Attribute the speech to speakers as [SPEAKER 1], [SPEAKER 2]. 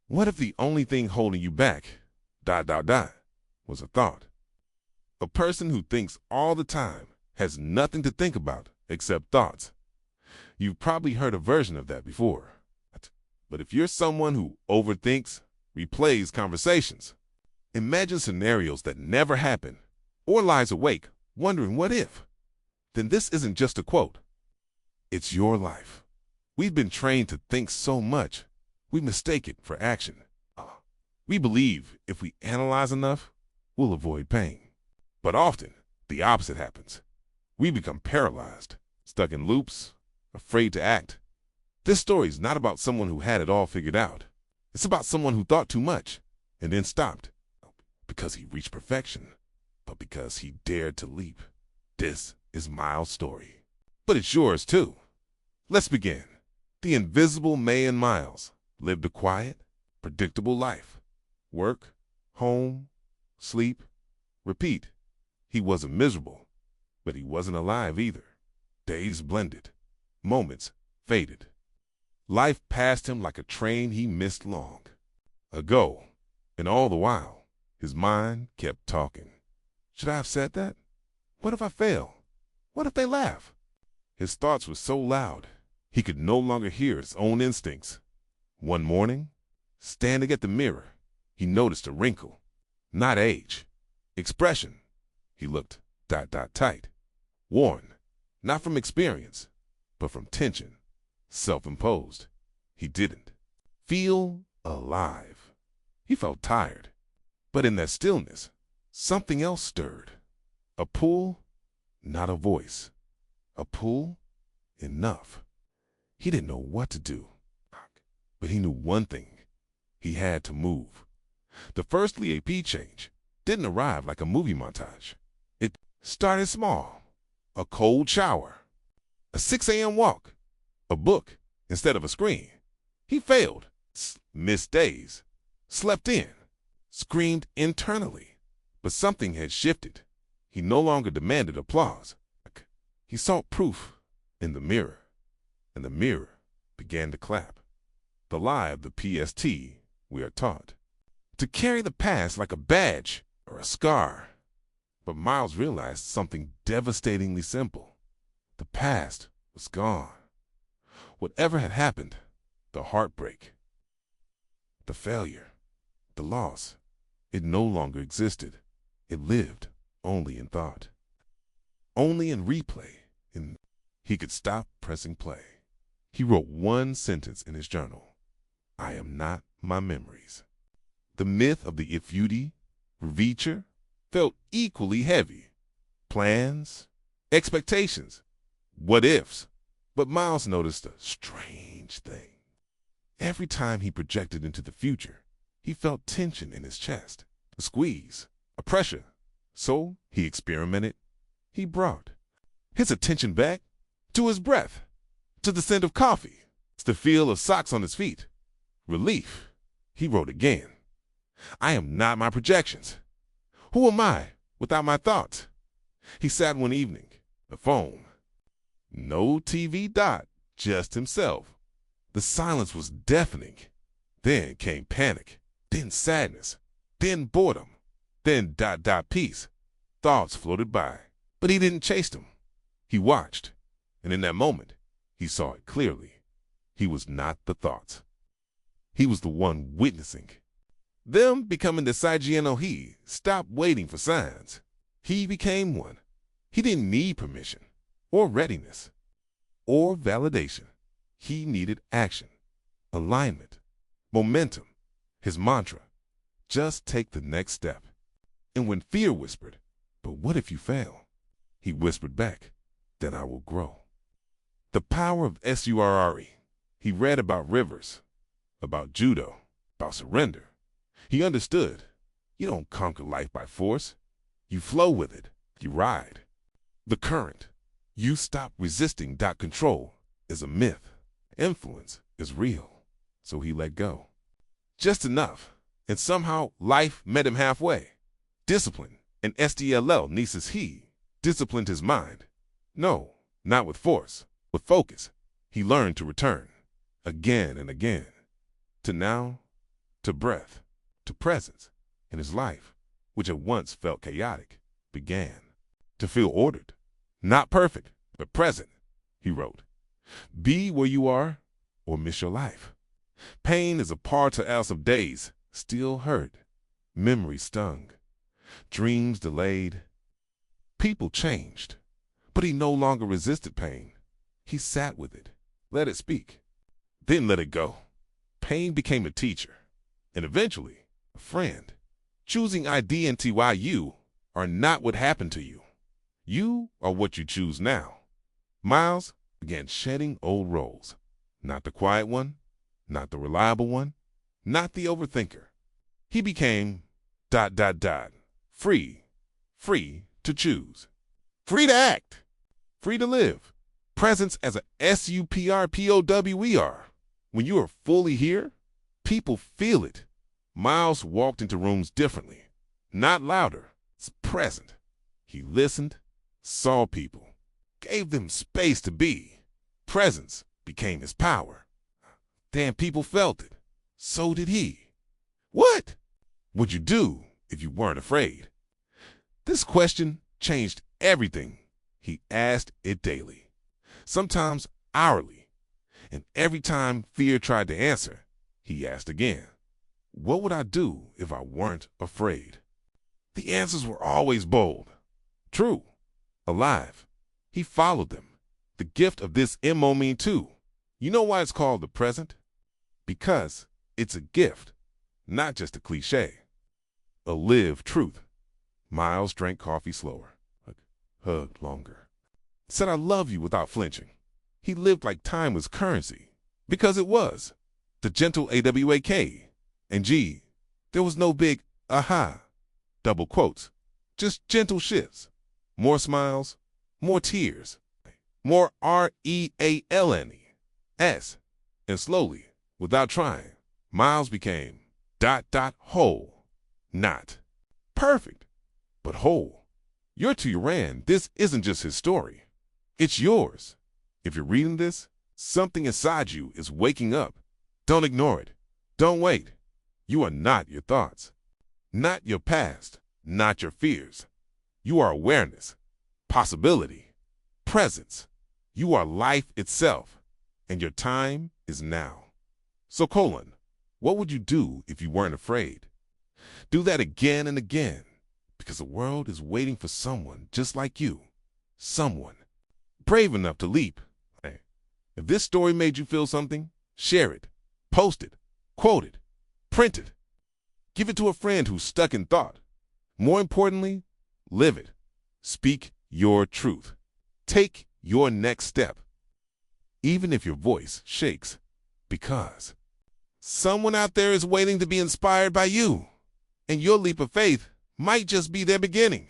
[SPEAKER 1] What if the only thing holding you back, was a thought? A person who thinks all the time has nothing to think about except thoughts. You've probably heard a version of that before. But if you're someone who overthinks, replays conversations, imagines scenarios that never happen, or lies awake wondering what if, then this isn't just a quote. It's your life. We've been trained to think so much, we mistake it for action. We believe if we analyze enough, we'll avoid pain. But often, the opposite happens. We become paralyzed, stuck in loops, afraid to act. This story is not about someone who had it all figured out. It's about someone who thought too much and then stopped. Because he reached perfection, but because he dared to leap. This is Miles' story. But it's yours too. Let's begin. The invisible man Miles lived a quiet, predictable life. Work, home, sleep, repeat. He wasn't miserable, but he wasn't alive either. Days blended, moments faded. Life passed him like a train he missed long ago, and all the while, his mind kept talking. Should I have said that? What if I fail? What if they laugh? His thoughts were so loud, he could no longer hear his own instincts. One morning, standing at the mirror, he noticed a wrinkle. Not age, expression. He looked tight, worn, not from experience, but from tension, self-imposed. He didn't feel alive. He felt tired. But in that stillness, something else stirred. A pull, not a voice. A pull, enough. He didn't know what to do. But he knew one thing. He had to move. The first 𝐓𝐴𝐵 change didn't arrive like a movie montage. It started small. A cold shower. A 6 a.m. walk. A book instead of a screen. He failed. Missed days. Slept in. Screamed internally. But something had shifted. He no longer demanded applause. He sought proof in the mirror. And the mirror began to clap. The lie of the PST, we are taught. To carry the past like a badge or a scar. But Miles realized something devastatingly simple. The past was gone. Whatever had happened, the heartbreak, the failure, the loss, it no longer existed. It lived only in thought. Only in replay. He could stop pressing play. He wrote one sentence in his journal. I am not my memories. The myth of the 𝐓𝐡𝐞 felt equally heavy. Plans, expectations, what ifs. But Miles noticed a strange thing. Every time he projected into the future, he felt tension in his chest, a squeeze, a pressure. So he experimented. He brought his attention back to his breath, to the scent of coffee, to the feel of socks on his feet. Relief. He wrote again. I am not my projections. Who am I without my thoughts? He sat one evening, the phone. No TV just himself. The silence was deafening. Then came panic, then sadness, then boredom, then peace. Thoughts floated by, but he didn't chase them. He watched, and in that moment, he saw it clearly. He was not the thoughts. He was the one witnessing. Them becoming the 𝐋𝐢𝐯𝐞 he stopped waiting for signs. He became one. He didn't need permission, or readiness, or validation. He needed action, alignment, momentum. His mantra, just take the next step. And when fear whispered, but what if you fail? He whispered back, then I will grow. The power of 𝐓𝐴𝐶. He read about rivers, about judo, about surrender. He understood. You don't conquer life by force. You flow with it. You ride. The current. You stop resisting. Control is a myth. Influence is real. So he let go. Just enough. And somehow life met him halfway. Discipline and SDLL nieces he disciplined his mind. No, not with force, with focus. He learned to return again and again. To now, to breath, to presence, and his life, which at once felt chaotic, began to feel ordered. Not perfect, but present, he wrote. Be where you are or miss your life. Pain is a part of us of days still hurt, memories stung, dreams delayed. People changed, but he no longer resisted pain. He sat with it, let it speak, then let it go. Pain became a teacher, and eventually a friend. Choosing 𝐓𝐡𝐞 are not what happened to you. You are what you choose now. Miles began shedding old roles. Not the quiet one, not the reliable one, not the overthinker. He became ... free. Free to choose. Free to act. Free to live. Presence as a 𝐓𝐡𝐞 𝐍𝐴. When you are fully here, people feel it. Miles walked into rooms differently. Not louder, it's present. He listened, saw people, gave them space to be. Presence became his power. Damn, people felt it. So did he. What would you do if you weren't afraid? This question changed everything. He asked it daily, sometimes hourly. And every time fear tried to answer, he asked again, what would I do if I weren't afraid? The answers were always bold, true, alive. He followed them. The gift of this moment too. You know why it's called the present? Because it's a gift, not just a cliche. A lived truth. Miles drank coffee slower, hugged longer, said I love you without flinching. He lived like time was currency, because it was. The gentle 𝐴 and G. There was no big aha, double quotes, just gentle shifts. More smiles, more tears, more REALNES. And slowly, without trying, Miles became ... whole. Not perfect, but whole. You're to your end. This isn't just his story. It's yours. If you're reading this, something inside you is waking up. Don't ignore it. Don't wait. You are not your thoughts, not your past, not your fears. You are awareness, possibility, presence. You are life itself, and your time is now. So, what would you do if you weren't afraid? Do that again and again, because the world is waiting for someone just like you, someone brave enough to leap. If this story made you feel something, share it, post it, quote it, print it. Give it to a friend who's stuck in thought. More importantly, live it. Speak your truth. Take your next step, even if your voice shakes, because someone out there is waiting to be inspired by you, and your leap of faith might just be their beginning.